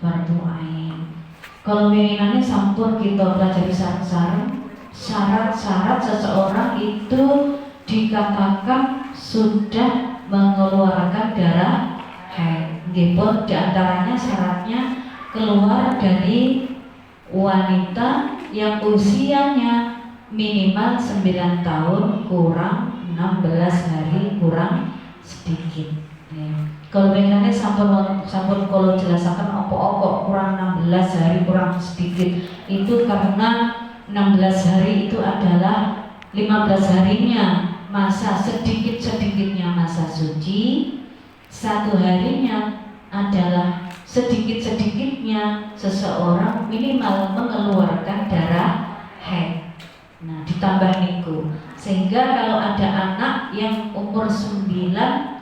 fardu ain. Kalau winginane sampun kita pelajari sareng-sareng syarat-syarat seseorang itu dikatakan sudah mengeluarkan darah haid. Nggih pun diantaranya syaratnya keluar dari wanita yang usianya minimal 9 tahun kurang 16 hari kurang sedikit. Kalau pengennya sampun kalau jelasakan opo-opo kurang 16 hari kurang sedikit itu karena 16 hari itu adalah 15 harinya masa sedikit-sedikitnya masa suci, 1 harinya adalah sedikit-sedikitnya seseorang minimal mengeluarkan darah haid. Nah, ditambah niku. Sehingga kalau ada anak yang umur 9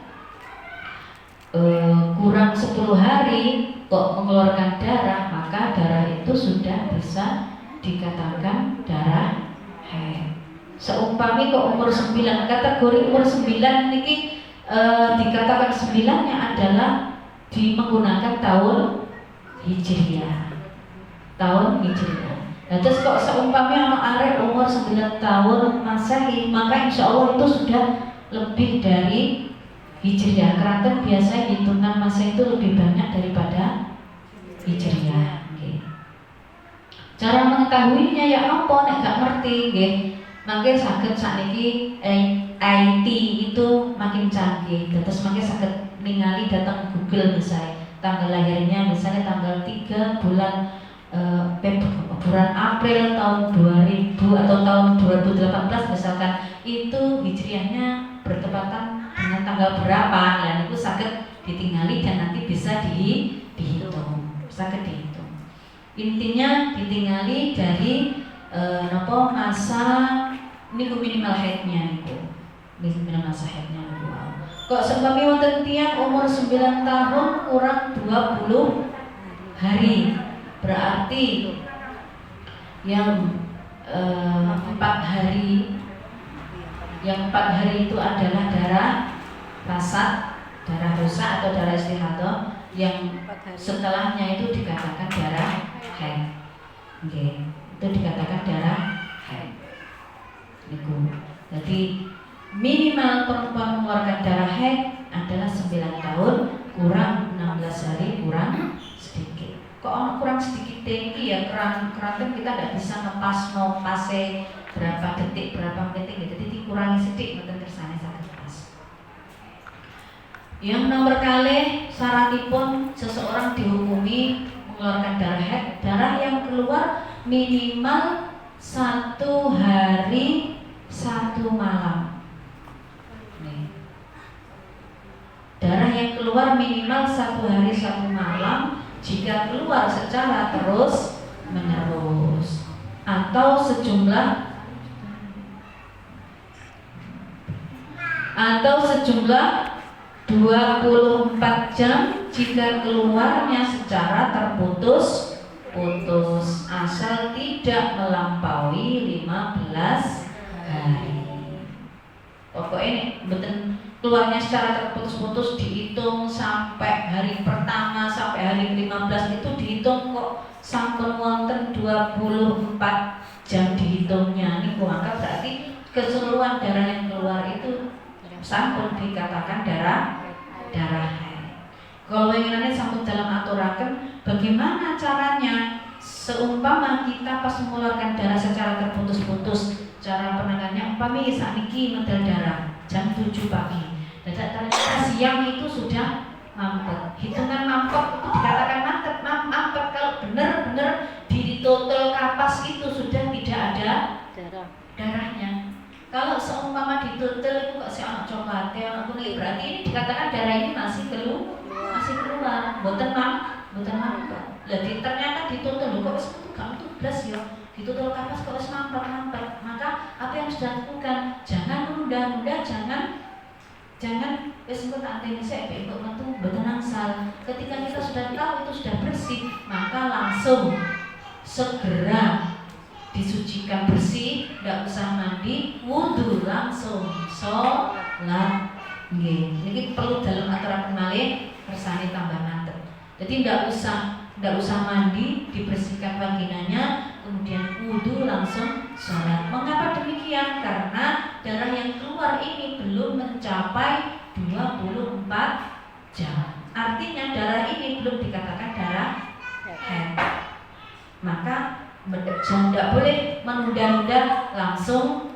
kurang 10 hari kok mengeluarkan darah, maka darah itu sudah bisa dikatakan darah haid. Seumpami kok umur 9, kategori umur 9 niki dikatakan 9-nya adalah menggunakan tahun Hijriah. Tahun Hijriah. Nah, terus kok seumpami anak arek umur 9 tahun Masehi, maka insya Allah itu sudah lebih dari Hijriah. Karena biasa hitungan masa itu lebih banyak daripada Hijriah. Okay. Cara mengetahuinya ya apa nek gak ngerti nggih. Mangke saged sakniki IT itu makin canggih. Terus mangke saged ningali datang Google misalnya tanggal lahirnya misalnya tanggal 3 bulan bulan April tahun 2000 atau tahun 2018 misalkan itu hijriahnya bertepatan dengan tanggal berapa, dan itu saged ditinggali dan nanti bisa dihitung, saged dihitung. Intinya ditinggali dari masa niku minimal haidnya niku, minimal masa haidnya niku. Kok seumpami wonten tiyang umur 9 tahun kurang 20 hari, berarti yang 4 hari, yang 4 hari itu adalah darah rasad, darah rusak atau darah istihadah. Yang setelahnya itu dikatakan darah haid. Okay. Itu dikatakan darah haid. Jadi minimal perempuan mengeluarkan darah haid adalah 9 tahun kurang 16 hari kurang sedikit. Kok kurang sedikit tinggi ya, keran kita tidak bisa ngepas pase berapa detik berapa menit gitu. Jadi dikurangi sedikit mboten kersane saged pas. Yang nomor kali syaratipun seseorang dihukumi mengeluarkan darah haid, darah yang keluar minimal 1 hari 1 malam. Nih. Darah yang keluar minimal 1 hari 1 malam jika keluar secara terus menerus atau sejumlah 24 jam jika keluarnya secara terputus-putus asal tidak melampaui 15 hari. Pokoknya ini betul keluarnya secara terputus-putus dihitung sampai hari pertama sampai hari 15 itu dihitung kok sampun wonten 24 jam dihitungnya. Ini maka berarti keseluruhan darah yang keluar itu sampun dikatakan darah haid. Kalau inginannya sampun dalam aturaken bagaimana caranya seumpama kita pas mengeluarkan darah secara terputus-putus, cara penanganannya umpami sakniki medal darah jam 7 pagi. Dan ternyata siang itu sudah mampet. Hitungan mampet itu dikatakan mampet kalau benar-benar di total kapas itu sudah tidak ada darahnya. Kalau seumpama di total itu kok si anak coklat, anak kuning, berarti ini dikatakan darah ini masih keluar, boten mampet. Jadi ternyata di total kok wis gak 17 ya. Di total kapas kok wis mampet. Maka apa yang sudah dilakukan? Jangan nunda-nunda, jangan wis engko tak anteni sik untuk metu mboten angsal. Ketika kita sudah tahu itu sudah bersih, maka langsung segera disucikan bersih, tidak usah mandi, wudu langsung sholat. Nggih, ini perlu dalam aturan malih kersane tambah mantep. Jadi tidak tidak usah mandi, dibersihkan vaginanya, kemudian wudhu langsung sholat. Mengapa demikian? Karena darah yang keluar ini belum mencapai 24 jam. Artinya darah ini belum dikatakan darah haid. Maka tidak boleh menunda-nunda, langsung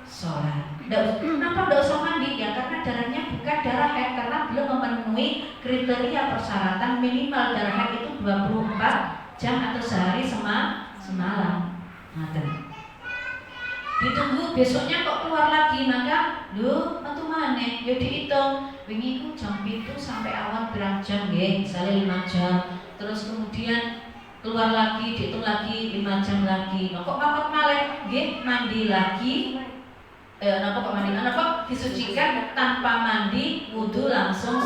sholat. Kenapa tidak usah mandi? Ya karena darahnya bukan darah haid, karena belum memenuhi kriteria persyaratan minimal darah haid itu 24 jam atau sehari semalam. Ditunggu besoknya kok keluar lagi, maka metu maneh ya dihitung. Wingi ku jam 7 sampai awan berang jam nggih, misalnya 5 jam. Terus kemudian keluar lagi, dihitung lagi 5 jam lagi. Kok mampet malih? Nggih, mandi lagi. Napa kok mandi? Napa disucikan tanpa mandi, wudhu langsung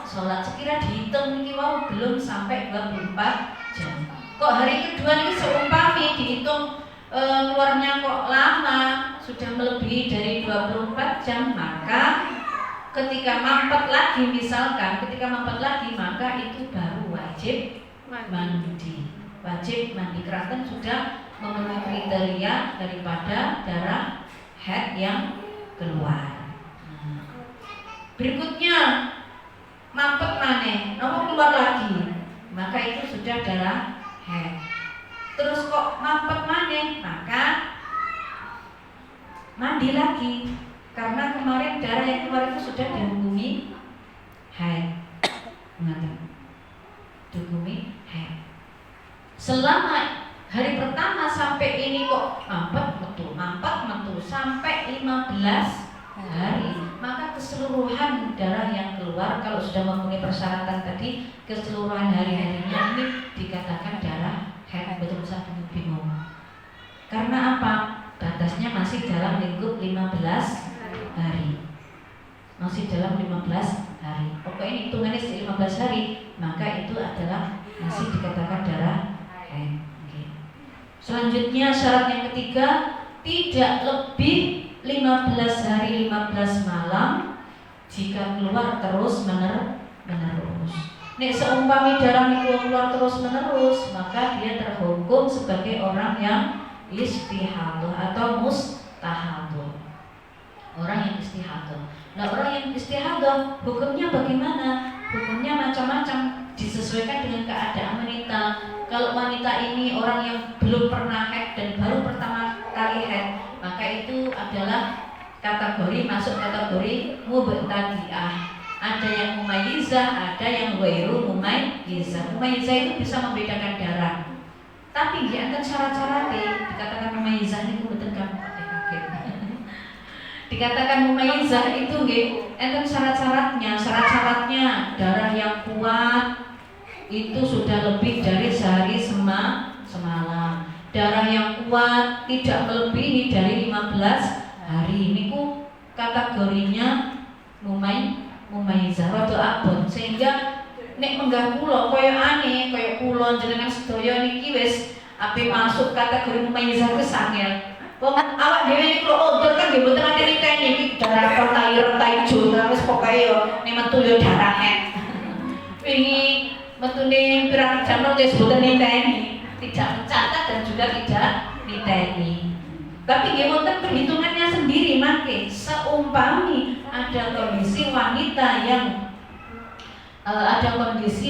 sholat. Sekira dihitung niki wau belum sampai 24 jam. Kok hari kedua ini seumpami dihitung keluarnya kok lama, sudah melebihi dari 24 jam, maka ketika mampet lagi, misalkan ketika mampet lagi, maka itu baru wajib mandi. Wajib mandi karena sudah memenuhi kriteria daripada darah haid yang keluar. Berikutnya mampet maneh, nomor keluar lagi, maka itu sudah darah haid. Terus kok mampet maneh, maka mandi lagi, karena kemarin darah yang keluar itu sudah dihukumi haid. Dihukumi haid. Selama hari pertama sampai ini kok mampet metu sampai 15 hari, maka keseluruhan darah yang keluar kalau sudah memenuhi persyaratan tadi, keseluruhan hari-harinya ini dikatakan darah haid. Betul saya bingung. Karena apa? Batasnya masih dalam lingkup 15 hari. Masih dalam 15 hari. Pokoknya hitungannya 15 hari, maka itu adalah masih dikatakan darah haid. Selanjutnya syarat yang ketiga, tidak lebih 15 hari 15 malam jika keluar terus menerus. Nek seumpami darah niku keluar terus menerus, maka dia terhukum sebagai orang yang istihadah atau mustahadah. Orang yang istihadah. Nah, orang yang istihadah hukumnya bagaimana? Hukumnya macam-macam, disesuaikan dengan keadaan wanita. Kalau wanita ini orang yang belum pernah haid dan baru pertama kali haid, maka itu adalah masuk kategori mubtadi'ah. Ada yang mumayyizah, ada yang ghairu mumayyizah. Mumayyizah itu bisa membedakan darah. Tapi di antara syarat-syaratnya dikatakan mumayyizah itu betul kan? Dikatakan mumayyizah itu nggih, enten syarat-syaratnya darah yang kuat itu sudah lebih dari sehari semalam. Darah yang kuat tidak melebihi dari 15 hari. Niku kategorinya mumayyizah rada abot, sehingga nek menggah kula kaya aneh, kaya kula jenengan sedaya niki wis ape masuk kategori mumayyizah wis angel. Wong awak dhewe niku order kan nggih mboten ate niteni iki darah pertai ijo wis pokoke yo nek metu yo darah haid. Wingi metune pirang jam wis mboten niteni, tidak mencatat dan juga tidak niteni. Tapi nggih wonten perhitungannya sendiri, mangke seumpami ada kondisi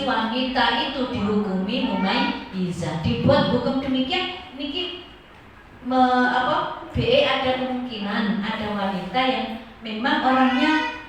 wanita itu dihukumi mumayyizah, dibuat hukum demikian niki BE ada kemungkinan ada wanita yang memang orangnya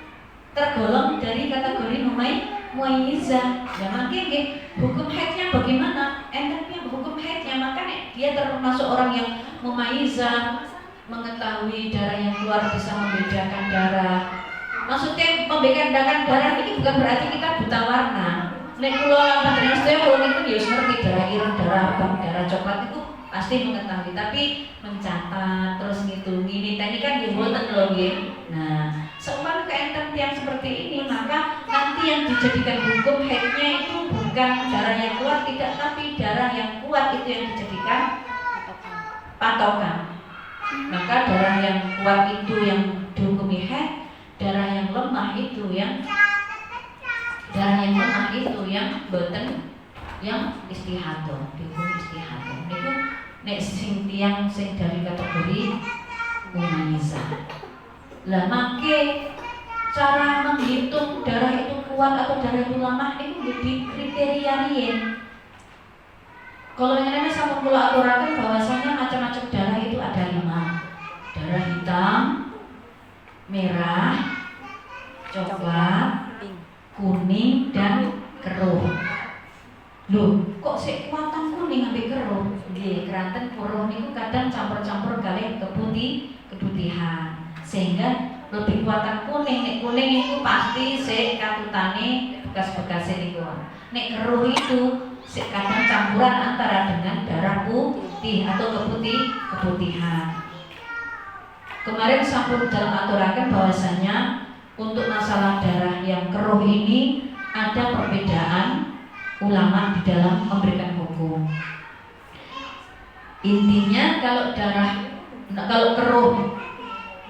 tergolong dari kategori mumayyizah. Ya mungkin hukum haidnya bagaimana? Entaknya hukum haidnya, maka dia termasuk orang yang mumayyizah, mengetahui darah yang keluar, bisa membedakan darah. Maksudnya membedakan darah ini bukan berarti kita buta warna. Nek kula panjenengan sedaya kula niku ya ngerti darah ireng, darah abang, darah coklat itu pasti mengetahui, tapi mencatat terus ngitungi niteni kan nggih mboten lho nggih. Nah, seumpama keenten yang seperti ini, maka nanti yang dijadikan hukum haidnya itu bukan darah yang keluar tidak, tapi darah yang kuat itu yang dijadikan patokan. Maka darah yang kuat itu yang dihukumi haid, darah yang lemah itu yang boten yang istihadah, dihukumi istihadah. Niku nek sing tiyang sing dari kategori mumayizah. Lah mangke cara menghitung darah itu kuat atau darah itu lemah itu di kriteria riyen. Kalau yang ini sampun kula aturaken bahwasanya macam-macam darah itu ada 5. Darah hitam, merah, coklat, kuning dan keruh. Loh, kok sik kuatan kuning ambek keruh? Nggih, keranten keruh niku kadang campur-campur kalih keputihan. Sehingga lebih kuatan kuning. Nek kuning itu pasti sik katutane bekas-bekase niku. Nek keruh itu sik kadang campuran antara dengan darah putih atau keputihan. Kemarin sampun dalam aturaken bahwasanya untuk masalah darah yang keruh ini ada perbedaan ulama di dalam memberikan hukum. Intinya kalau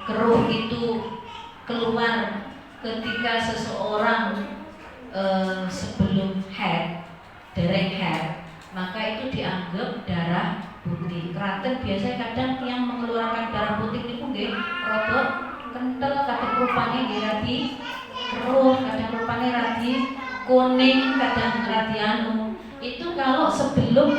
keruh itu keluar ketika seseorang sebelum haid, dereng haid, maka itu dianggap darah putih. Keranten biasanya kadang yang mengeluarkan darah putih itu nggih rada kental, kadang rupane nggih radi keruh, kadang rupane radi kuning, kadang radi anu. Itu kalau sebelum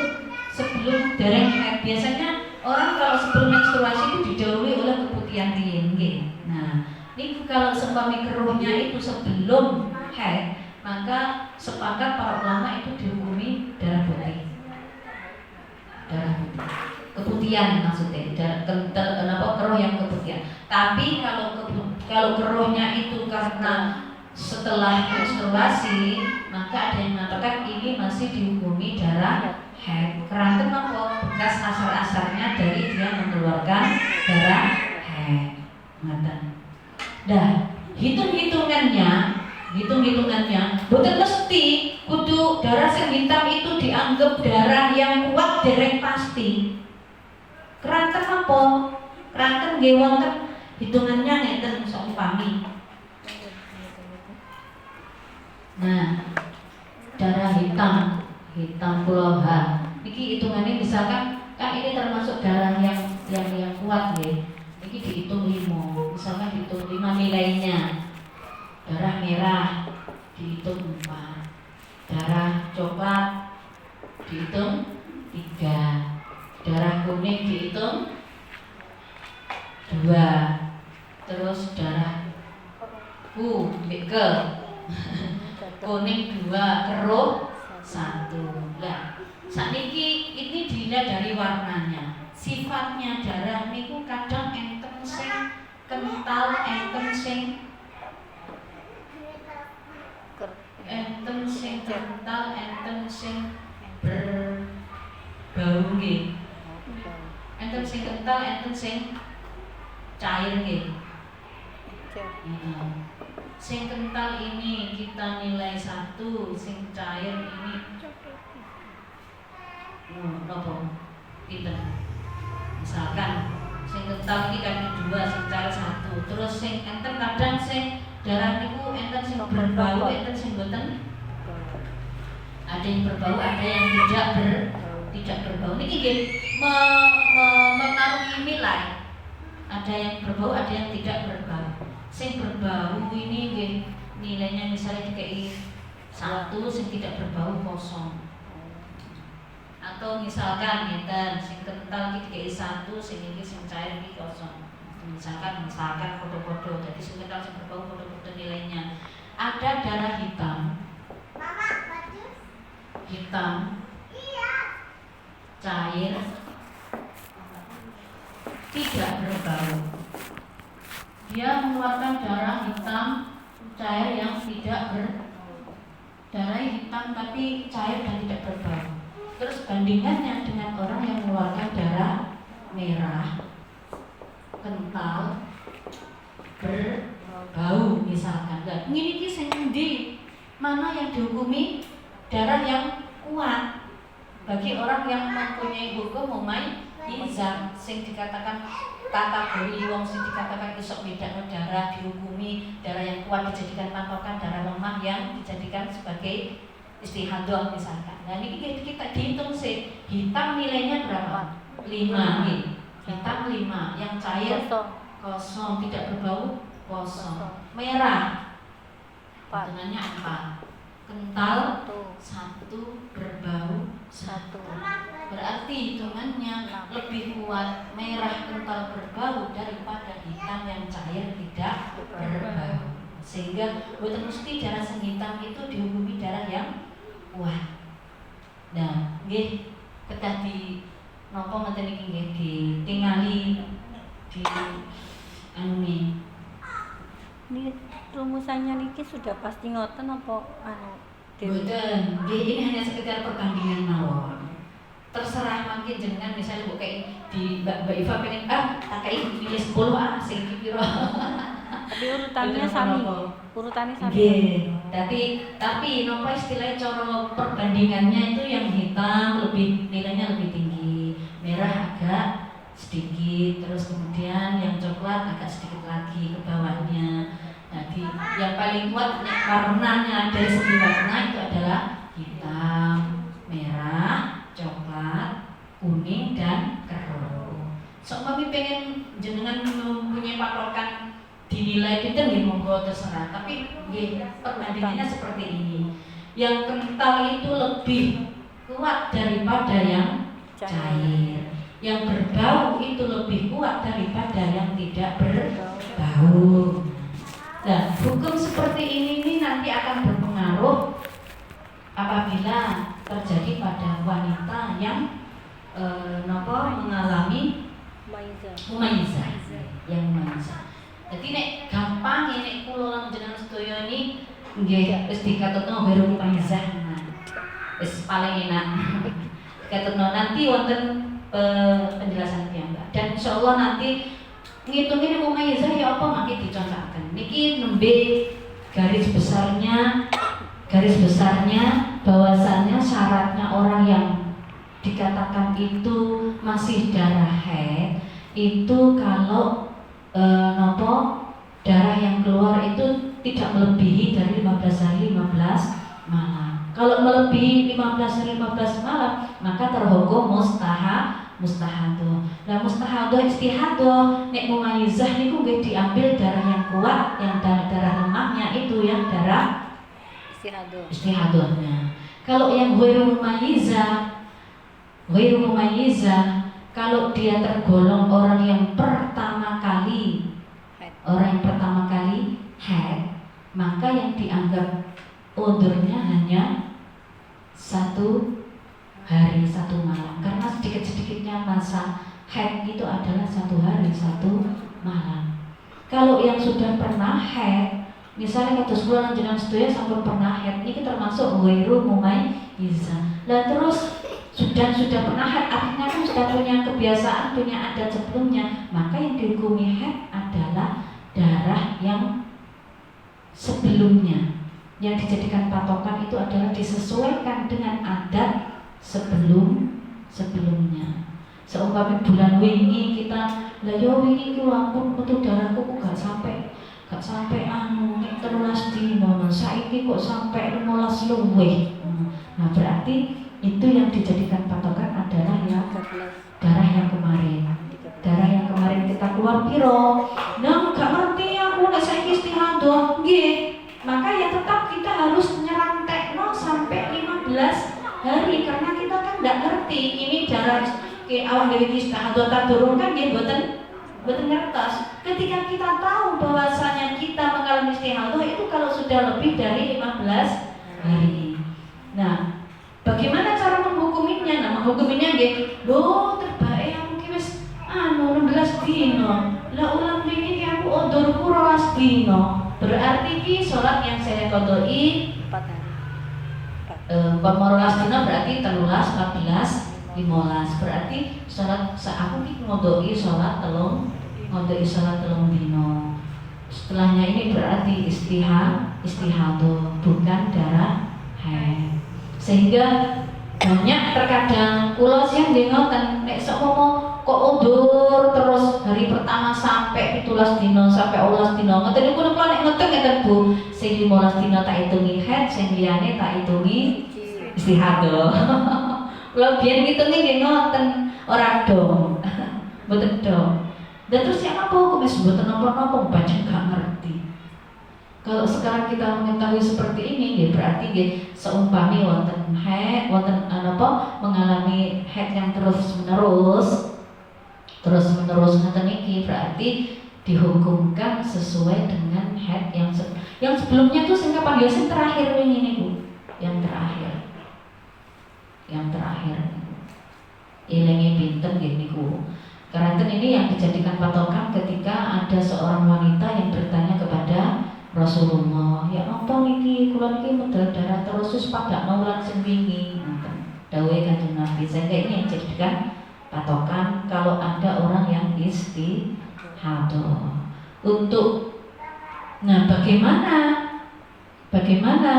dereng haid. Biasanya orang kalau sebelum menstruasi itu didahului oleh keputihan tinggi. Nah, ini kalau seumpama keruhnya itu sebelum haid, maka sepakat para ulama itu dihukumi darah putih. Darah putih. Keputihan maksudnya, kenapa keruh yang keputihan. Tapi kalau keruhnya itu karena setelah menstruasi, maka ada yang mengatakan ini masih dihukumi darah haid. Keranten apa? Bekas asar-asarnya dari dia mengeluarkan darah haid. Nah, hitung-hitungannya boten mesti kudu darah sing hitam itu dianggap darah yang kuat dereng pasti. Keranten apa? Keranten nggih wonten hitungannya ngeten seumpami. Nah, darah hitam ploha. Iki hitungannya misalkan kan ini termasuk darah yang kuat ya. Iki dihitung 5. Misalkan dihitung 5 nilainya. Darah merah dihitung 4. Darah coklat dihitung 3. Darah kuning dihitung 2. Terus darah kuning 2, keruh 1. Nah, sakniki ini dilihat dari warnanya. Sifatnya darah niku kadang enten sing kental, enten sing kental, enten sing berbau nggih. Enten sing kental, enten sing cair nggih. Sing kental ini kita nilai 1, sing cair ini nopo pinten. Misalkan sing kental iki kan 2, sing cair 1. Terus sing enten kadang sing darah niku enten sing berbau, enten sing boten. Ada yang berbau, ada yang tidak berbau. Niki nggih mempengaruhi nilai. Ada yang berbau, ada yang tidak berbau. Sing berbau ini nggih nilainya misalnya DKI 1, sing tidak berbau 0. Atau misalkan ngeten sing kental iki DKI 1, sing iki sing cair iki 0. Misalkan foto-foto, jadi sing kental sing berbau foto-foto nilainya. Ada darah hitam, cair, tidak berbau. Dia mengeluarkan darah hitam cair yang tidak darah hitam tapi cair dan tidak berbau. Terus bandingannya dengan orang yang mengeluarkan darah merah, kental, berbau misalkan. Dan ini sing endi? Mana yang dihukumi darah yang kuat? Bagi orang yang mempunyai hukum mumayizah sing dikatakan kategori wong sing dikatakan isok bedakno darah dihukumi darah yang kuat dijadikan patokan, darah lemah yang dijadikan sebagai istihadah misalkan. Nah ini kita dihitung sih, hitam nilainya berapa? 5 nih. Hitam 5, yang cair kosong, tidak berbau kosong. Merah hitungannya 4, kental 1, berbau 1. Berarti hitungannya lebih kuat merah kental berbau daripada hitam yang cair tidak berbau. Sehingga bukan mesti darah sing hitam itu dihukumi darah yang kuat. Nah, nggih kedah di napa ngoten iki nggih ditingali di anu ini rumusannya niki sudah pasti ngoten apa anu Boten, ini hanya sekedar perbandingan mawon. Terserah mungkin jenengan misalnya bu kayak di Mbak Iva pengen tak kayak pilih 10 sing piro. Tapi urutannya sami. Urutannya sami. Nggih. Tapi nopo istilahnya cara perbandingannya itu yang hitam nilainya lebih tinggi, merah agak sedikit, terus kemudian yang coklat agak sedikit lagi ke bawahnya. Jadi yang paling kuat warnanya dari segi warna itu adalah hitam, merah, coklat, kuning dan keruh. Mami pengen jenengan mempunyai patokan dinilai pinten nggih monggo terserah. Tapi nggih perbandingannya seperti ini. Yang kental itu lebih kuat daripada yang cair. Yang berbau itu lebih kuat daripada yang tidak berbau. Nah, hukum seperti ini nanti akan berpengaruh apabila terjadi pada wanita yang mengalami mumaizah. Yang mumaizah. Jadi nek gampang nek kula lan jenengan sedaya ini nggih wis dikatutno baru mumaizah. Wis paling enak. Dikatutno nanti wonten penjelasan piyambak. Dan insyaallah nanti ngitungin mumaizah ya apa mangke dicontohkan. Niki nembe garis besarnya bahwasannya syaratnya orang yang dikatakan itu masih darah haid itu kalau darah yang keluar itu tidak melebihi dari 15 hari 15 malam. Kalau melebihi 15 hari 15 malam maka terhukum mustahadah. Nah mustahadah istihadah nek mumayyizah niku nggih diambil darah yang kuat, yang darah lemahnya itu yang darah istihadahnya. Kalau yang ghairu mumayyizah kalau dia tergolong orang yang pertama kali haid, maka yang dianggap udurnya hanya 1 hari 1 malam, karena sedikit-sedikitnya masa haid itu adalah 1 hari 1 malam. Kalau yang sudah pernah haid, misalnya kados kula jenengan sedaya sampun pernah haid, ini termasuk ghairu mumayyizah. Lah terus sudah pernah haid, artinya kan sudah punya kebiasaan, punya adat sebelumnya, maka yang dihukumi haid adalah darah yang sebelumnya. Yang dijadikan patokan itu adalah disesuaikan dengan adat sebelumnya. Seumpama bulan wingi kita lah yo wingi ku ampun metu darahku gak sampai nek 13 dino, saiki kok sampai 15 luwih. Nah, berarti itu yang dijadikan patokan adalah ya darah yang kemarin. Darah yang kemarin kita keluar piro? Nah, gak ngerti aku nek saiki istihadah. Nggih. Maka ya tetap kita harus nyerantekno sampai 15 hari karena kita kan tidak ngerti ini darah ke awal dari istihadah tak turun kan dia boten ngertos. Ketika kita tahu bahwasanya kita mengalami istihadah itu kalau sudah lebih dari 15 hari. Nah, bagaimana cara menghukuminya? Nah, menghukuminya nggih, lho terbaik aku ki wis 16 dino. Lah ulang wingi ki aku odorku 12 dino. Berarti ki sholat yang saya kodoi 4 hari. 14 dino berarti 13, 14, 15. Berarti sholat aku ki ngodoi sholat telung dino. Setelahnya ini berarti istihadah bukan darah haid. Sehingga banyak terkadang kula sing ngoten nek sok kok udur terus hari pertama sampai 17 dino sampai 18 dino ngoten niku kula nek ngeteng ngeten Bu, sing 15 dino tak hitungi haid, sing liyane tak hitungi istihadah. Kula biyen ngitungi nggih ngoten, ora dong. Mboten dong. Dan terus yang apa hukum wis mboten napa-napa pancen gak ngerti. Kalau sekarang kita mengetahui seperti ini, ya berarti ya seumpami wonten haid, wonten mengalami haid yang terus menerus ngeten iki, berarti dihukumkan sesuai dengan haid yang sebelumnya tuh sing kapan ya sing terakhir ini Bu, yang terakhir. Ilangi pinten nggih niku. Karena ini yang dijadikan patokan ketika ada seorang wanita yang bertanya kepada Rasulullah, ya apa niki kula niki medal darah terus padakno wulan sing wingi. Dawuhe Kanjeng Nabi, sehingga ini yang dijadikan patokan kalau ada orang yang istihadah. Bagaimana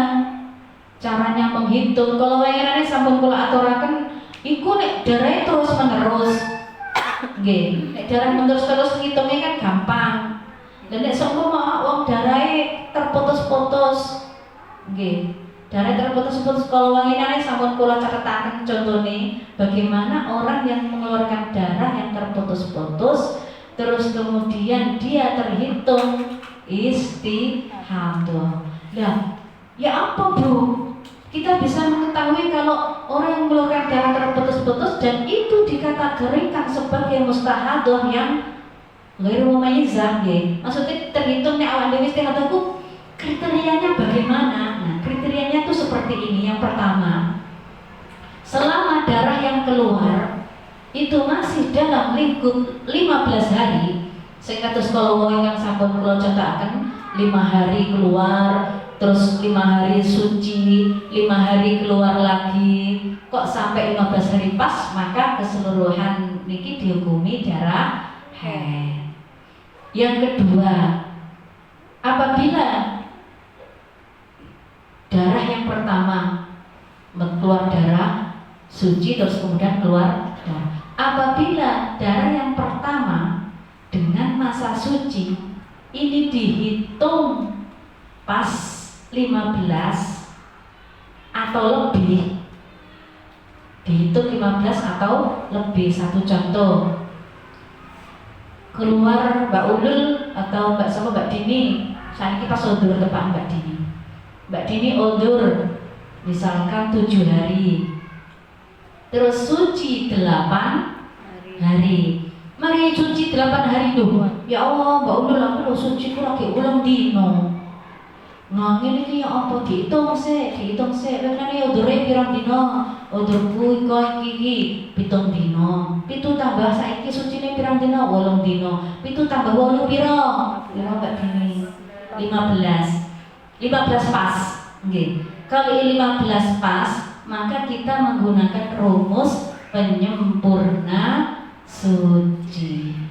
caranya menghitung? Kalau wayanane sampun kula aturaken iku nek darahe terus menerus. Nggih, nek darah terus ngitungnya kan gampang. Dan nek seumpama wong darahe terputus-putus, nggih, darahe terputus-putus kalau wanginane sampun kula catetaken contone, bagaimana orang yang mengeluarkan darah yang terputus-putus, terus kemudian dia terhitung istihadah. Nah, ya apa Bu? Kita bisa mengetahui kalau orang yang mengeluarkan darah terputus-putus dan itu dikategorikan sebagai mustahadah yang ghairu mumayyizah nggih. Maksudnya terhitung nek awak dhewe istihadahku kriterianya bagaimana? Nah, kriterianya itu seperti ini. Yang pertama, selama darah yang keluar itu masih dalam lingkup 15 hari. Sing kados kalau wong ingkang sampun kula contokaken 5 hari keluar, terus 5 hari suci, 5 hari keluar lagi, kok sampai 15 hari pas, maka keseluruhan niki dihukumi darah haid. Yang kedua, apabila darah yang pertama keluar darah suci terus kemudian keluar darah. Apabila darah yang pertama dengan masa suci ini dihitung pas 15 atau lebih, dihitung 15 atau lebih. Satu contoh, keluar Mbak Ulul atau Mbak Dini, saat kita udur tepak Mbak Dini udur misalkan 7 hari, terus suci 8 hari. Mari suci 8 hari tuh. Ya Allah, Mbak Ulul aku lo suci ku lagi ulang dino. Nah, ini ya apa dihitung sih. Karena udure pirang dino, udurku iki 7 dino. 7 tambah saiki sucine pirang dino, 8 dino. 7 tambah 8 piro? Ya Mbak Dini. 15 pas. Nggih. Kalau 15 pas, maka kita menggunakan rumus penyempurna suci.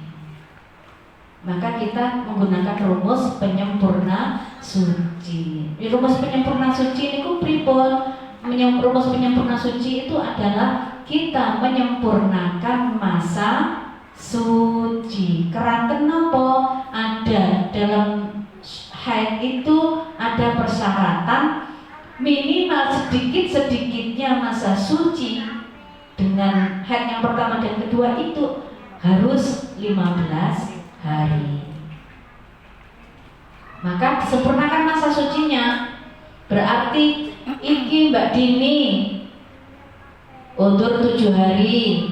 Maka kita menggunakan rumus penyempurna suci. Rumus penyempurna suci niku pripun? Rumus penyempurna suci itu adalah kita menyempurnakan masa suci. Keranten napa? Ada dalam haid itu ada persyaratan minimal sedikit-sedikitnya masa suci dengan haid yang pertama dan kedua itu harus 15 hari. Maka disempurnakan masa sucinya. Berarti iki Mbak Dini udur 7 hari,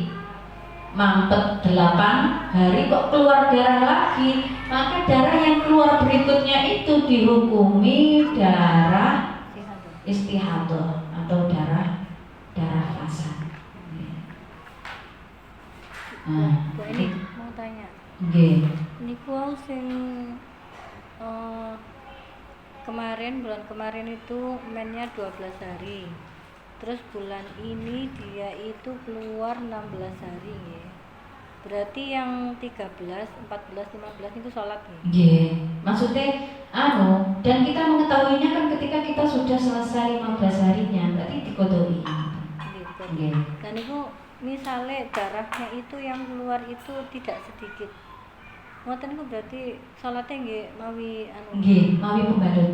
mampet 8 hari kok keluar darah lagi, maka darah yang keluar berikutnya itu dihukumi darah istihadah atau darah fasa. Nah, Bu, ini mau tanya. nggih. Niku sing bulan kemarin itu mennya 12 hari. Terus bulan ini dia itu keluar 16 hari ya. Berarti yang 13, 14, 15 itu sholat ya? Nggih. Maksudnya dan kita mengetahuinya kan ketika kita sudah selesai 15 harinya, berarti dikodoi. Nggih. Dan itu misalnya darahnya itu yang keluar itu tidak sedikit. Ngoten niku berarti salatnya nggih mawi anu. Nggih, mawi pembalut.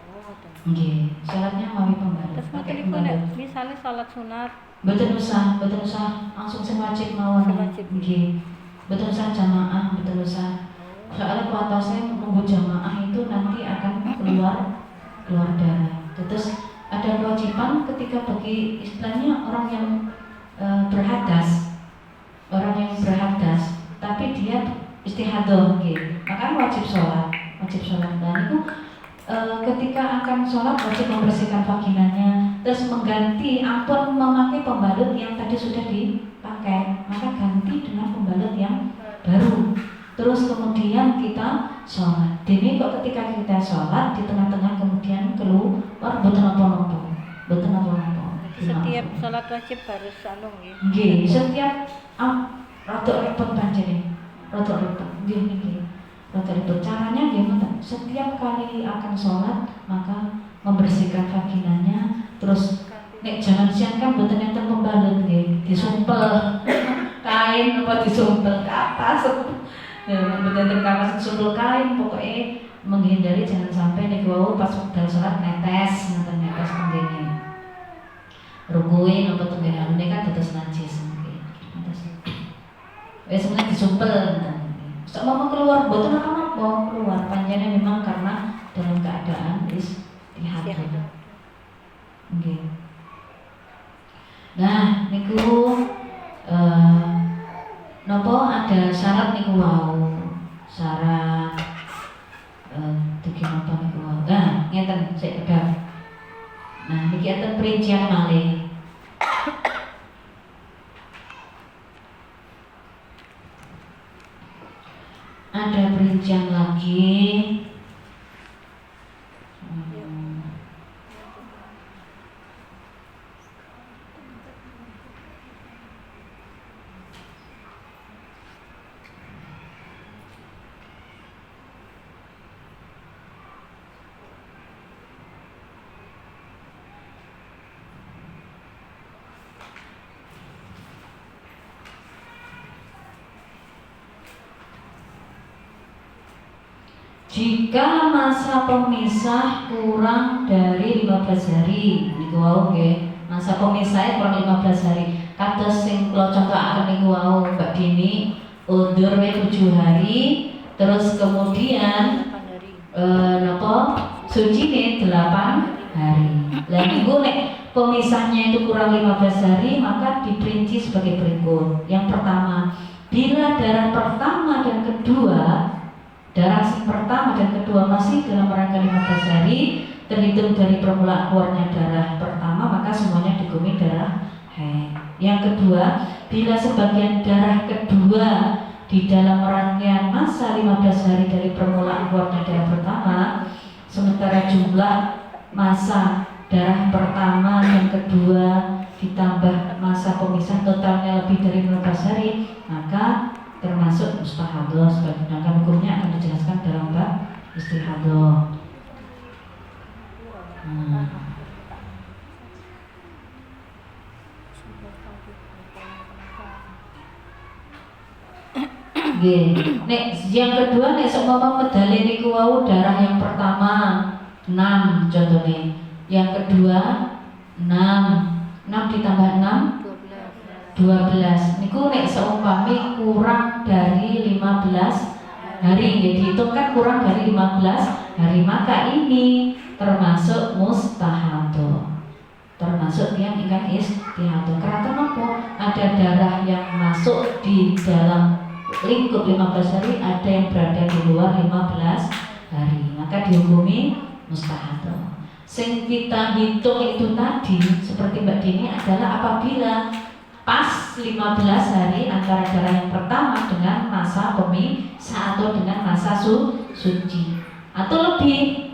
Oh, ngoten. Nggih, salatnya mawi pembalut. Terus ngoten Pakai niku nek pembalut. misalnya salat sunat Mboten usah langsung sing wajib mawon. Sing wajib. Nggih. Mboten usah jamaah, mboten usah. Soalnya kuatasnya nunggu jamaah itu nanti akan keluar darah. Terus ada kewajiban ketika bagi istilahnya orang yang berhadas, tapi dia istihadah, nggih. Maka wajib sholat. Dan itu ketika akan sholat wajib membersihkan vaginanya, terus mengganti ampun memakai pembalut yang tadi sudah dipakai, maka ganti dengan pembalut yang baru. Terus kemudian kita sholat. Dini kok ketika kita sholat di tengah-tengah kemudian keluar boten apa-apa. setiap salat wajib harus anu nggih. Nggih, setiap rada repot panjenengan. Rada repot. Nggih. Rada repot. Caranya nggih ngoten. Setiap kali akan sholat maka membersihkan vaginanya, terus nek jangan siang kan boten enten pembalut nggih, disumpel kain apa disumpel ke atas. Nah, boten kapas disumpel kain, pokoknya menghindari jangan sampai nek wau pas wekdal sholat netes penggene. Rukuin apa tenggene alune kan dados najis nggih. Wis mulai disumpel. Sok mau keluar boten apa-apa keluar panjenengan memang karena dalam keadaan istihadah. Nggih. Nah, niku napa ada syarat niku wau. Syarat iki napa niku wau. Nah, ngeten sik pedang. Nah, niki enten perincian malih. Ada perincian lagi. Jika masa pemisah kurang dari 15 hari, niku wau nggih. Masa pemisahnya kurang 15 hari. Kados sing kula contokaken niku wau Mbak Dini undur 7 hari, terus kemudian 8 hari. napa sucine 8 hari. Lah niku nek pemisahnya itu kurang 15 hari maka diperinci sebagai berikut. Yang pertama, bila darah pertama dan kedua masih dalam rangka 15 hari terhitung dari permulaan keluarnya darah pertama, maka semuanya dihukumi darah haid. Yang kedua, bila sebagian darah kedua di dalam rangkaian masa 15 hari dari permulaan keluarnya darah pertama, sementara jumlah masa darah pertama dan kedua ditambah masa pemisah totalnya lebih dari 15 hari, maka termasuk mustahadah. Sedangkan hukumnya akan dijelaskan dalam bab istihadah. Nek yang kedua nek seumpama medali niku wau darah yang pertama 6 contohnya, yang kedua 6 ditambah 6 12. Niku nek seumpami kurang dari 15 hari, jadi dihitung kan kurang dari 15 hari, maka ini termasuk mustahadah. Termasuk yang ingkang istihadah. Karena apa? Ada darah yang masuk di dalam lingkup 15 hari, ada yang berada di luar 15 hari, maka dihukumi mustahadah. Sing kita hitung itu tadi seperti Mbak Dini adalah apabila pas 15 hari antara darah yang pertama dengan masa pemisah atau dengan masa suci atau lebih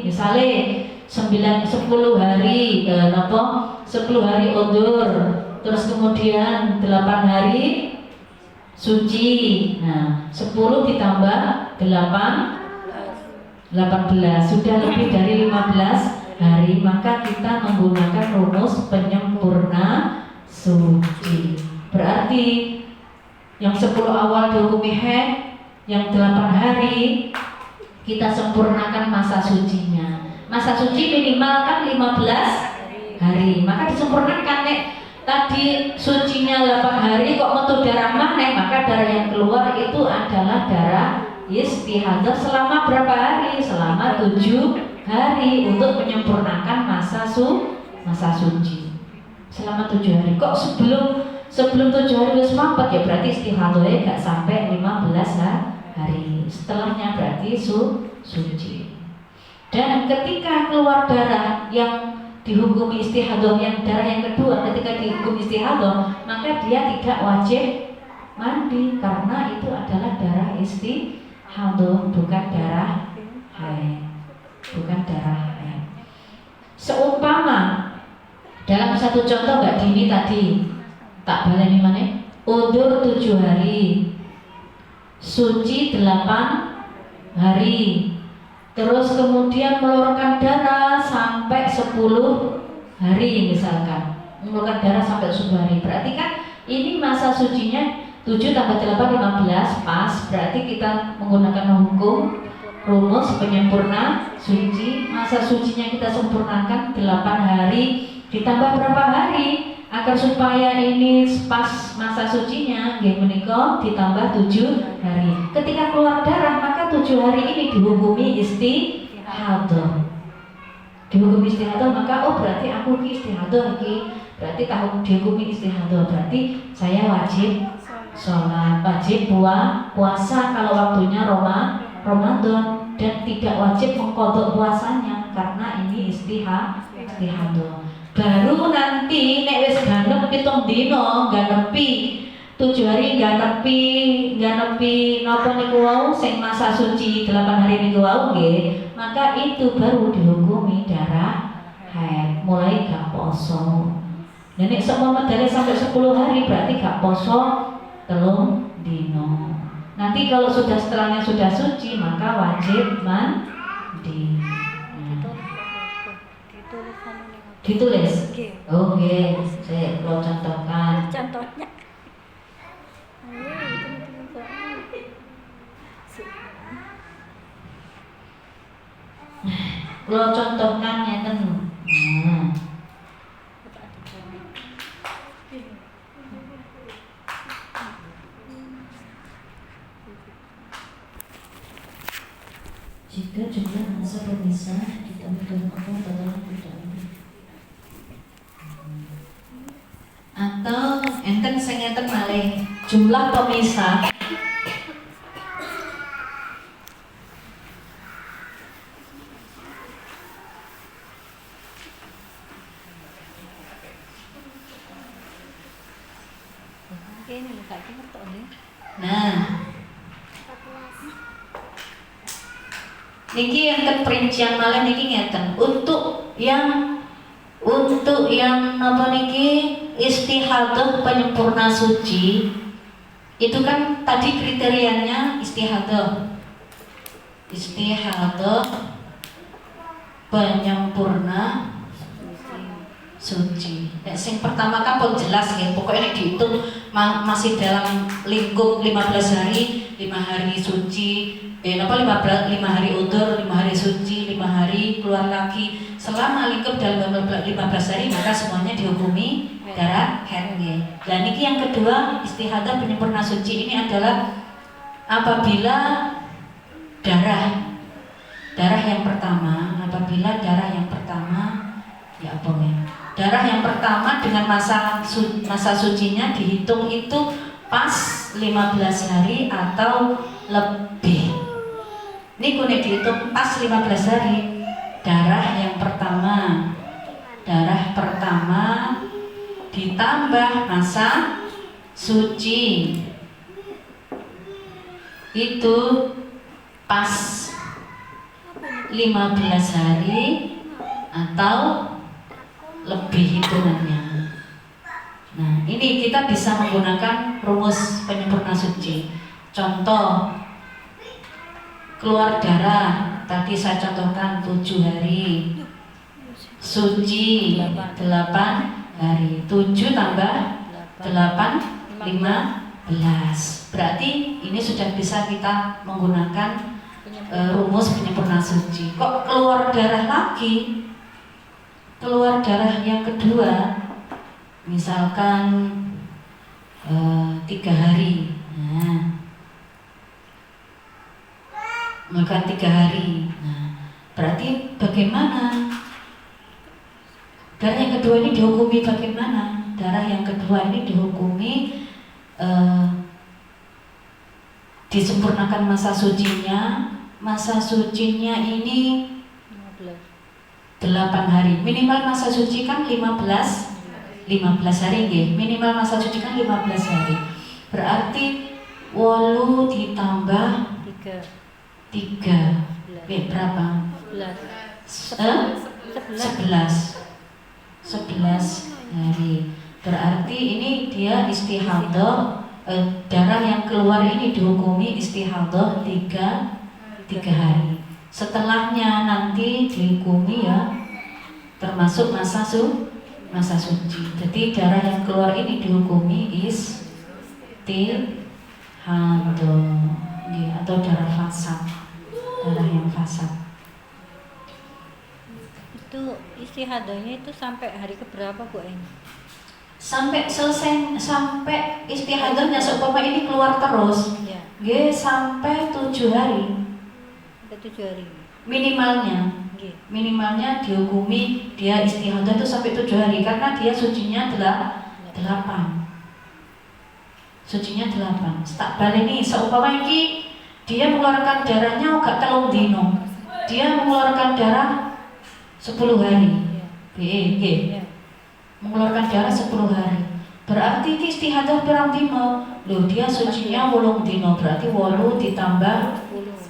misalnya 10 hari 10 hari undur, terus kemudian 8 hari suci. Nah, 10 ditambah 18 sudah lebih dari 15 hari, maka kita menggunakan rumus penyempurna suci. Berarti yang 10 awal dihukumi haid, yang 8 hari kita sempurnakan masa sucinya. Masa suci minimal kan 15 hari, maka disempurnakan nek tadi sucinya 8 hari kok metu darah maneh, maka darah yang keluar itu adalah darah istihadah selama berapa hari? Selama 7 hari untuk menyempurnakan masa suci. Selama 7 hari. Kok sebelum 7 hari wis mampet ya berarti istihadahnya gak sampai 15 hari. Setelahnya berarti suci. Dan ketika keluar darah yang dihukumi istihadah, yang darah yang kedua, ketika dihukumi istihadah, maka dia tidak wajib mandi karena itu adalah darah istihadah, bukan darah haid. Bukan darah haid. Seumpama dalam satu contoh Mbak Dini tadi, tak baleni maneh, udzur 7 hari, suci 8 hari, terus kemudian mengeluarkan darah sampai 10 hari misalkan, mengeluarkan darah sampai 10 hari, berarti kan ini masa sucinya 7 tambah 8 15 pas, berarti kita menggunakan hukum rumus penyempurna suci. Masa sucinya kita sempurnakan 8 hari ditambah berapa hari agar supaya ini pas masa sucinya nggih menika ditambah 7 hari. Ketika keluar darah maka 7 hari ini dihukumi istihadah. Dihukumi istihadah, maka oh berarti aku ki istihadah iki. Berarti tahun dihukumi istihadah, berarti saya wajib sholat, wajib puasa kalau waktunya Ramadan, dan tidak wajib mengkodok puasanya karena ini istihadah. Baru nanti nek wis ganep 7 dina gak nepi 7 hari gak nepi napa niku wau sing masa suci 8 hari niku wau nggih, maka itu baru dihukumi darah haid, mulai gak poso. Dan nek semua medali sampai 10 hari berarti gak poso 3 dina. Nanti kalau setelahnya sudah suci maka wajib mandi. Ditulis. Oke, saya mau contohkan. Contohnya. Kalau contohkan ngeten. Jika jumlah masa pemisah ditambah dengan Allah total tidak lebih. Atau enten sing ngeten malih jumlah pemisah ini enggak ngerti nih. nah niki enten perincian malih niki ngeten untuk yang apa niki istihadah penyempurna suci itu kan tadi kriterianya istihadah penyempurna suci. Yang pertama kan pun jelas ya, pokoknya dihitung masih dalam lingkup 15 hari, 5 hari suci, 5 hari udzur, 5 hari suci, 5 hari keluar lagi. Selama lingkup dalam 15 hari maka semuanya dihukumi darah haid. Dan ini yang kedua, istihadah penyempurna suci ini adalah apabila darah yang pertama ya apa ya? Darah yang pertama dengan masa sucinya dihitung itu pas 15 hari atau lebih. Ini kuning dihitung pas 15 hari. Darah pertama ditambah masa suci itu pas 15 hari atau lebih hitungannya. Nah, ini kita bisa menggunakan rumus penyempurna suci. Contoh, keluar darah tadi saya contohkan 7 hari. suci 8 hari. 7 tambah 8 15. Berarti ini sudah bisa kita menggunakan rumus penyempurna suci. Kok keluar darah lagi? Keluar darah yang kedua, misalkan 3 hari. Nah, maka 3 hari. Nah, berarti bagaimana? Darah yang kedua ini dihukumi bagaimana? Darah yang kedua ini dihukumi disempurnakan masa sucinya. Masa sucinya ini 8 hari. Minimal masa suci kan 15 hari nggih. Minimal masa suci kan 15 hari. Berarti 8 ditambah 3 berapa? 11 hari. Berarti ini dia istihadah. Darah yang keluar ini dihukumi istihadah 3 hari. Setelahnya nanti dihukumi ya termasuk masa suci. Jadi darah yang keluar ini dihukumi istihadah atau darah fasad. Darah yang fasad. Itu istihadahnya itu sampai hari keberapa Bu ini? Sampai selesai, sampai istihadahnya seumpama ini keluar terus Ya. Sampai 7 hari. Sampai 7 hari. Minimalnya. Nggih. Minimalnya dihukumi dia istihadah itu sampai 7 hari karena dia sucinya 8. Sucinya 8. Tak balik ini seumpama ini dia mengeluarkan darahnya gak 3 dino. Dia mengeluarkan darah 10 hari. Ya. Mengeluarkan darah 10 hari. Berarti ini istihadah pirang dino. Loh, dia sucinya 8 dino. Berarti 8 ditambah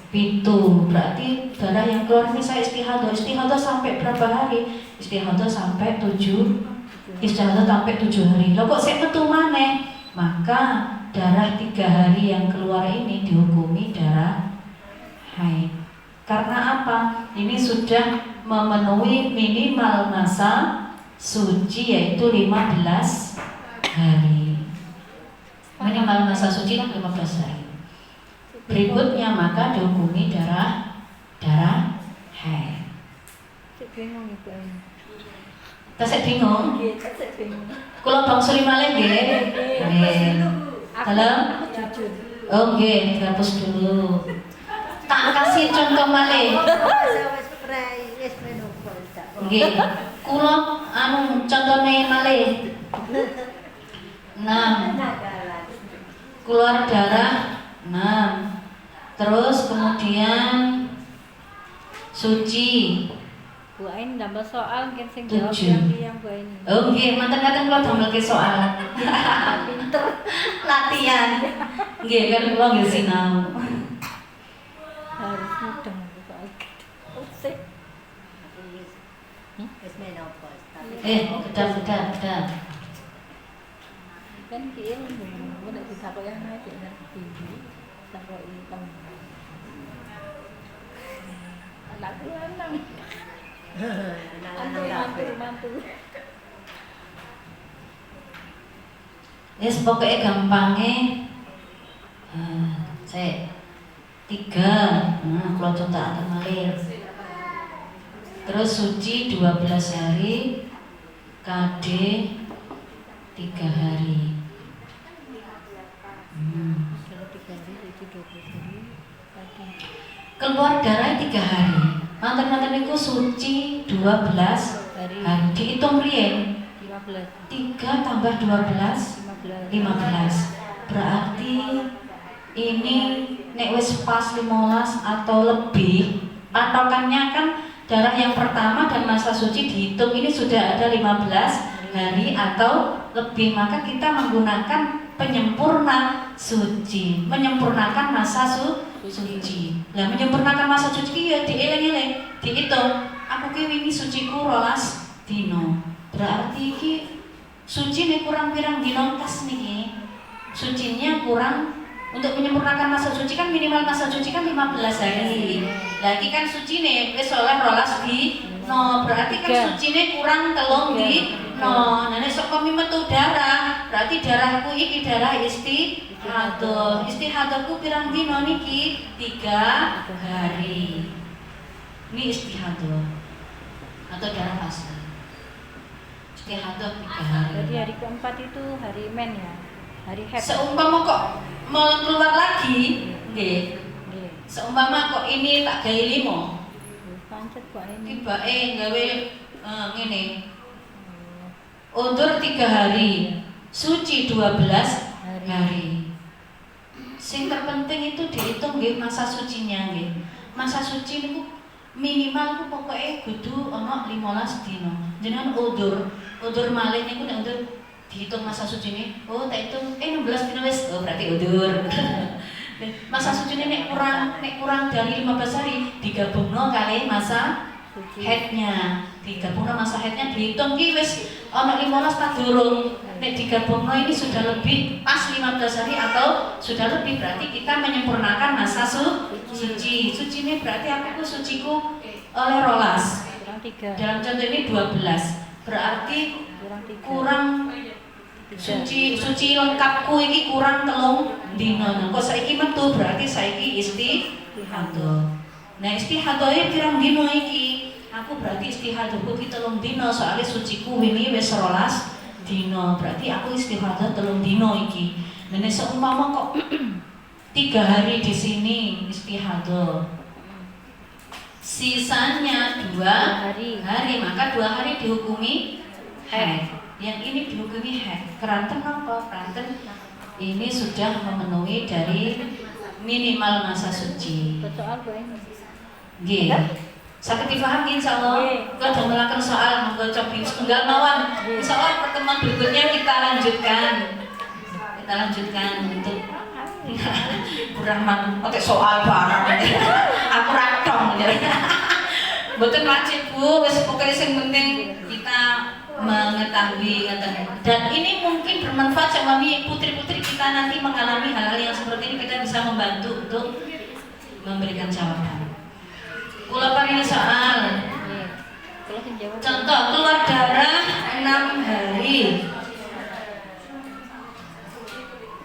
7. Berarti darah yang keluar ini saya istihadah. Istihadah sampai berapa hari? Istihadah sampai 7. Istihadah sampai 7 hari. Loh kok saya metu maneh? Maka darah 3 hari yang keluar ini dihukumi darah haid. Karena apa? Ini sudah memenuhi minimal masa suci yaitu 15 hari. Minimal masa suci kan 15 hari. Berikutnya maka dihukumi darah haid. Cek bingung Ibu ini. Tasik bingung? Nggih, cek bingung. Kula bangsuli malih nggih. Nggih. Dalam? Jujur. Oh nggih, dihapus dulu. Tak kasih contoh malih. Nggih. Kula contone malih. 6. Keluar darah 6. Terus kemudian suci. Bu Ain nambah soal mungkin sing jawab 7. yang Bu Ain. Oh nggih, manten-manten kula damelke soal. Pinter. Latihan. Nggih, kan kula nggih sinau. Harus mudeng soal usik. Kedap. Kan ki ilmu nek ditakoki anak iki ngerti. Takoki temen. Anakku lanang. Mantu. Yes, pokoknya gampangnya saya 3. Kalau contoh akan malih. Terus suci 12 hari, KD 3 hari. Kalau 3 hari itu 12 hari. Keluar darah 3 hari. Mantan-mantan itu suci 12 hari. Dihitung riyen. 15. 3 tambah 12 15. Berarti ini nek wis pas 15 atau lebih, patokannya kan darah yang pertama dan masa suci dihitung ini sudah ada 15 hari atau lebih, maka kita menggunakan penyempurna suci, menyempurnakan masa suci. Nah, menyempurnakan masa suci ya dieling-eling, dihitung. Aku ki wingi suciku 12 dino. Berarti iki suci nih kurang pirang dino tas niki. Sucinya kurang. Untuk menyempurnakan masa suci kan minimal masa suci kan 15 hari. Lagi kan suci nih wis oleh 12 no, berarti kan sucine kurang telung di no. Nah nek sok kami metu darah, berarti darahku iki darah istihadah. Istihadahku pirang dino niki? 3 hari. Ini istihadah atau darah fase. Istihadah 3 hari. Jadi hari keempat itu hari men ya, hari haid. Seumpama kok mau keluar lagi, nggih. Seumpama kok ini tak gawe 5. Pancet kok ini. Tibake gawe ngene. Undur 3 hari, suci 12 hari. Sing terpenting itu dihitung nggih masa sucinya nggih. Masa suci niku minimal ku pokoknya kudu ana 15 dino. Jenengan udur malih niku nek udur dihitung masa sucine, oh tak hitung 16 dino wis, oh berarti udur. Masa sucine nek kurang dari 15 hari digabungno kali masa haidnya. Digabungno masa haidnya dihitung ki wis ana 15 ta durung. Nek digabungno ini sudah lebih pas 15 hari atau sudah lebih, berarti kita menyempurnakan masa suci. Suci ini berarti aku suciku oleh rolas. Dalam contoh ini 12. Berarti kurang suci lengkapku ini kurang telung dino. Kok saiki metu berarti saiki istihadah. Nah istihadah iki pirang dino iki? Aku berarti istihadahku ki telung dino soalnya suciku ini wis rolas dino, berarti aku istihadah telung dino iki. Nenek seumpama kok 3 hari di sini istihadah, sisanya 2 hari, maka 2 hari dihukumi haid. Yang ini dihukumi haid. Keranten apa? Keranten ini sudah memenuhi dari minimal masa suci. Soal apa ini? Nggih. Sakit dipahami insyaallah. Kalau ada melakukan soal monggo cobi setunggal mawon. Insyaallah pertemuan berikutnya kita lanjutkan. Untuk kurang otek soal barang. Aku ratong. Mboten wajib Bu, wis pokoke sing penting kita mengetahui. Dan ini mungkin bermanfaat sama putri-putri kita nanti mengalami hal-hal yang seperti ini, kita bisa membantu untuk memberikan jawaban. Kula paringi soal. Contoh keluar darah 6 hari.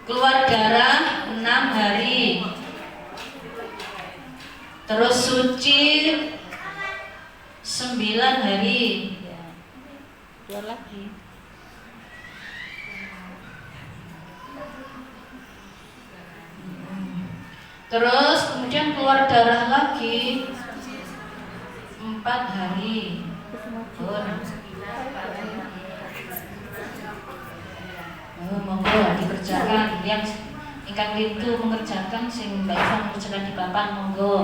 Keluar darah 6 hari. Terus suci 9 hari. Keluar lagi. Terus kemudian keluar darah lagi 4 hari. Monggo dikerjakan yang ingkang itu mengerjakan sing Mbak Iva mengerjakan di papan monggo.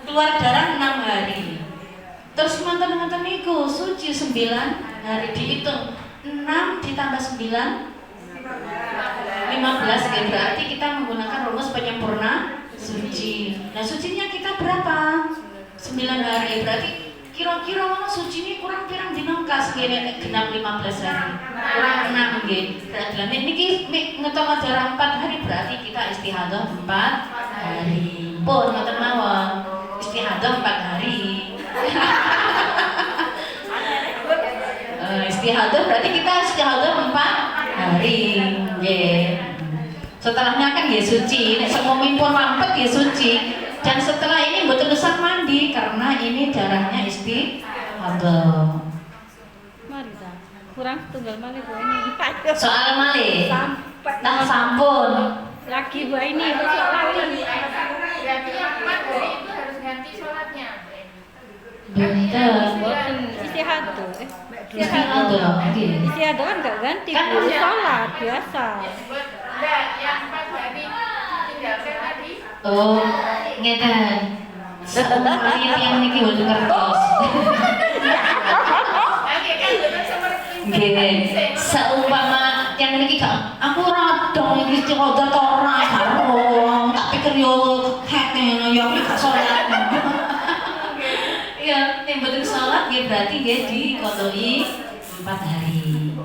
Keluar darah 6 hari. Terus mantan-mantan niku suci 9 hari, dihitung 6 ditambah 9 15 ya, berarti kita menggunakan rumus penyempurna suci. Nah sucinya kita berapa? 9 hari, berarti kira-kira mana suci ini kurang pirang dinongkas gini genap 15 hari kurang 6 nggih. Berarti niki ngetokno darah 4 hari, berarti kita istihadah 4 hari. Pun ngoten mawon. Istihadah 4 hari. istihadah berarti kita istihadah 4 hari. Nggih. Setelahnya kan ya suci, nek semua mimpun mampet ya suci. Dan setelah ini mboten usah mandi karena ini darahnya istihadah. Mari ta. Kurang setunggal malih Bu ini. Soal malih. Sampai Tak sampun. lagi Bu ini soal lagi. Berarti yang 4 hari itu harus ganti sholatnya. Betul. Boten istihadah. Istihadah. Nggih. Istihadah kan enggak ganti Kan Bu, iya. sholat biasa. Enggak, yang 4 hari tinggalkan tadi. Oh, ngeten. Seumpami yang niki mboten ngertos. Oke, kan betul seperti Nggih. Seumpama yang niki gak aku ora dong iki istiqodah to ora karo. Tak pikir yo hete yo iki gak salat. Iya, nek mboten salat nggih berarti nggih dikodoi 4 hari.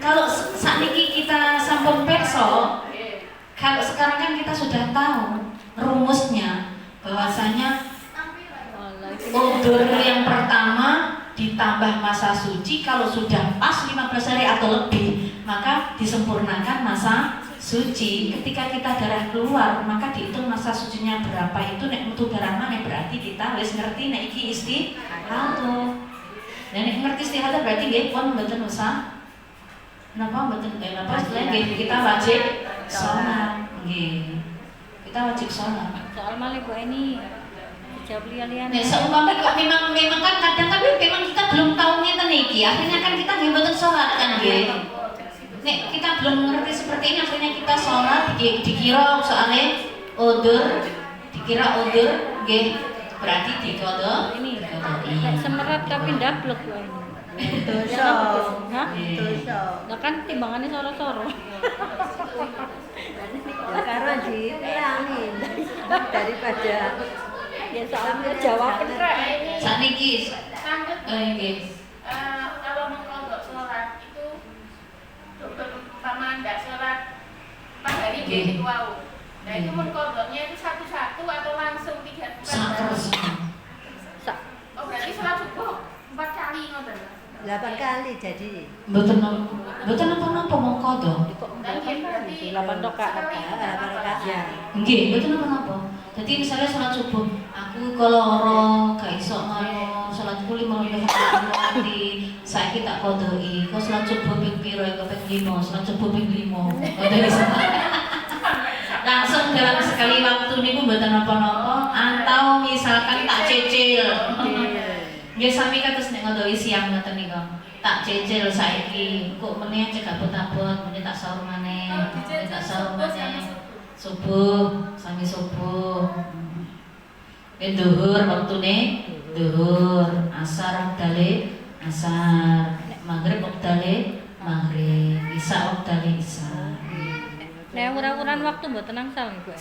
Kalau sakniki kita sampun perso, kalau sekarang kan kita sudah tahu rumusnya bahwasanya udzur yang pertama ditambah masa suci kalau sudah pas 15 hari atau lebih maka disempurnakan masa suci. Ketika kita darah keluar maka dihitung masa sucinya berapa, itu nek metu darah mana berarti kita wis ngerti nek iki istihadah. Nek ngerti istihadah berarti nggih pun mboten usah napa mboten napa istilahnya nggih kita wajib salat nggih. Kita wajib salat. Soal malih Bu ini jawab lian-lian. Nek seumpama kok memang kan kadang kan memang kita belum tahu ngeten iki. Akhirnya kan kita nggih mboten salat kan nggih. Nek kita belum ngerti seperti ini akhirnya kita salat dikira soalnya udzur, dikira udzur nggih berarti dikodho Ini dikodhoi. nek semerat tapi ndablek Bu ini. Dosa. Hah? Dosa. Lah kan timbangannya soro-soro. Ya karena diulangi daripada Ya soalnya jawab Enggak, ini Saniki lanjut. nggih. Kalau mengkodok sholat itu dokter umpama enggak sholat 4 hari Nggih. gitu wow. Nah itu mengkodoknya itu satu-satu atau langsung 3 Sakros. Oh berarti sholat subuh 4 kali ngoten. 8 kali jadi. Mboten napa-napa mengkodho. Kok 8 rakaat. 8 rakaat ya. Nggih, mboten napa-napa. Jadi misalnya sholat subuh, aku kalau gak iso ngono, sholatku 15 mati, saiki tak kodoi. Kok sholat subuh ping piro? Kok ping 5, sholat subuh ping 5. Kodoi langsung dalam sekali waktu niku mboten napa-napa, atau misalkan tak cicil. Nggih sami kados nek ngodoi siang ngoten niku. Tak cicil saiki, kok meneh cek abot-abot, meneh tak sahur maneh, meneh tak sahur maneh. Subuh, sami subuh. Zuhur waktune zuhur, asar waktale asar, maghrib waktale maghrib, isya waktale isya. Nek ura-uran waktu mboten angsal Bu.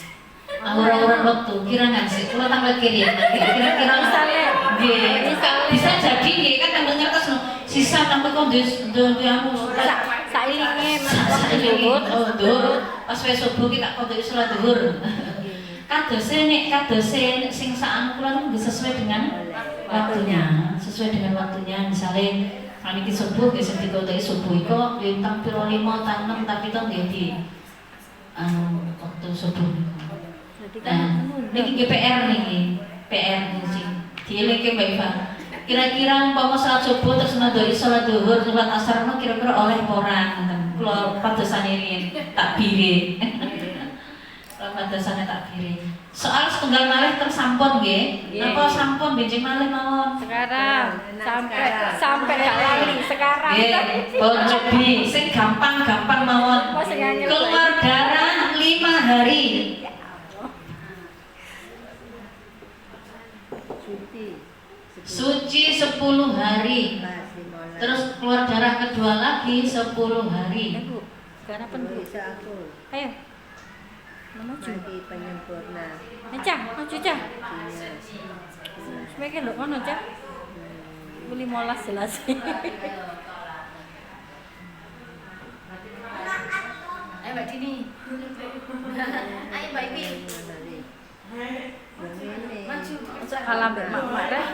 Awur-awuran waktu kirangan sih, kula tanggal kirim kira-kira Misale, nggih. Bisa jadi nggih kan tanggal ngertos sisa tanggal kok anu sailinge waktu waktu zuhur. Zuhur, pas wis subuh kita kodok salat zuhur. Kadose sing sak kula nggih sesuai dengan waktunya, sesuai dengan waktunya. Misalnya niki subuh nggih sing dikodhoki subuh iku lintang piro 5 tang 6 tapi to nggih di waktu subuh. Nah, niki GPR niki, PR niki. Dielingke Mbak Iva. Kira-kira umpama salat subuh terus nandoi salat zuhur, salat asar kira-kira oleh apa ora ngoten. Kula padosane riyen takbire. Kula padosane takbire. Soal setunggal malih tersampun nggih. Napa sampun benjing malih mawon? Sekarang sampai gak lali sekarang. Nggih, bojobi sing gampang-gampang mawon. Apa sing angel? Keluar darah 5 hari. Suci 10 hari. Terus keluar darah kedua lagi 10 hari. Bu, sekarang apa Bu? Bisa aku Ayo. Maju. lagi penyempurna. Cah, maju Cah. Sebaiknya lho ngono Cah. 15 jelas. Ayo Mbak Dini. Ayo Mbak Ipi. Yang ini. Maju. Kalah mbek mak-mak reh.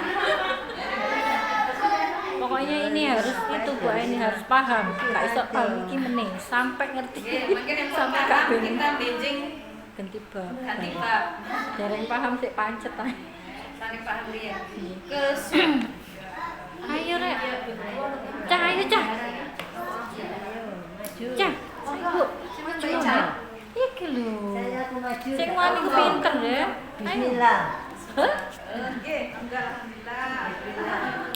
Pokoknya ini harus itu Bu, ini harus paham. Gak iso paham iki meneh sampai ngerti. Mungkin yang Sampai paham gak bingung. kita benjing Ganti bab. ganti bab. Jarang paham sik pancet ae. Saling paham dia. Ke Ayo Rek. Cah, ayo Cah. Cah, Bu. Maju. Iki lho. Saya aku maju. Sing wani ku pinter ya. Ayo. Bismillah. Hah? Oke, enggak alhamdulillah.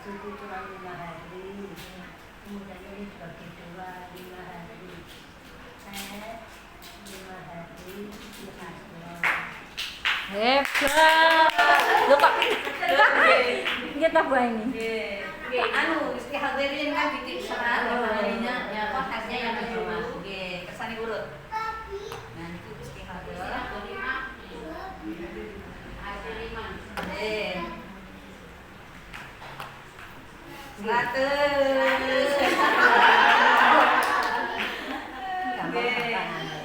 Suku kurang 5 hari. Kemudian ini dibagi 2, 5 hari. 5 hari istirahat. Hebat. Lho kok kita Bu ini. Nggih, anu istihadirin kan titik serat harinya ya apa khasnya yang kedua. Nggih, kersane urut. Nah, itu istihadah. Nggih. 100.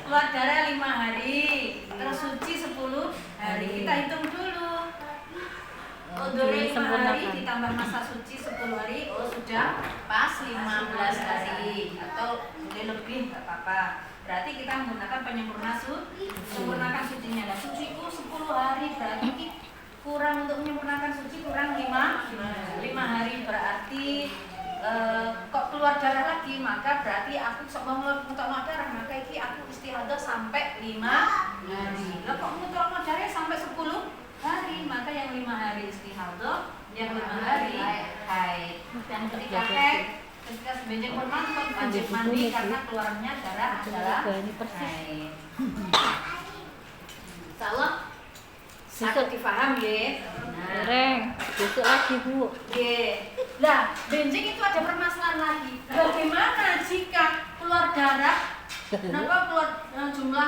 Keluar darah 5 hari, tersuci 10 hari. Kita hitung dulu. Oh, dari 5 hari ditambah masa suci 10 hari, oh sudah pas 15 hari atau boleh lebih nggak apa-apa. Berarti kita menggunakan penyempurna sempurnakan sucinya. Nah, suciku 10 hari berarti kurang untuk menyempurnakan suci kurang 5 hari berarti kok keluar darah lagi, maka berarti aku sebelum mengeluarkan darah maka iki aku istihadah sampai 5 hari. Lah kok mengeluarkan darah sampai 10 hari, maka yang 5 hari istihadah, yang 5 hari haid. Dan ketika haid, ketika sebenjang bermanfaat wajib mandi karena keluarnya darah adalah haid. Insyaallah sakit difaham ya. Reng, besok lagi Bu. Oke. Nah, benjing itu ada permasalahan lagi. Bagaimana jika keluar darah? Kenapa keluar jumlah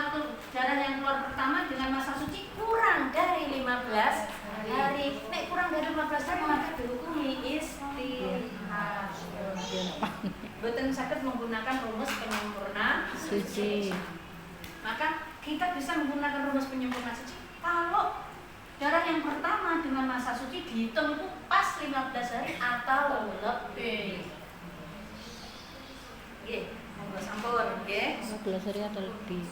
darah yang keluar pertama dengan masa suci kurang dari 15 hari? Nek kurang dari 15 hari maka dihukumi istihad. Boten saged menggunakan rumus penyempurna Suci. Maka kita bisa menggunakan rumus penyempurna suci kalau darah yang pertama dengan masa suci dihitung itu pas 15 hari atau lebih. Nggih, monggo sampun nggih. 15 hari atau lebih.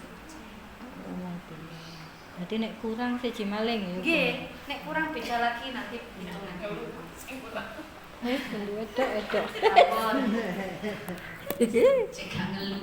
Jadi nek kurang siji maling ya. Nggih, nek kurang beda lagi nanti hitungan. Wedok. Sampun. Cek gak ngelu.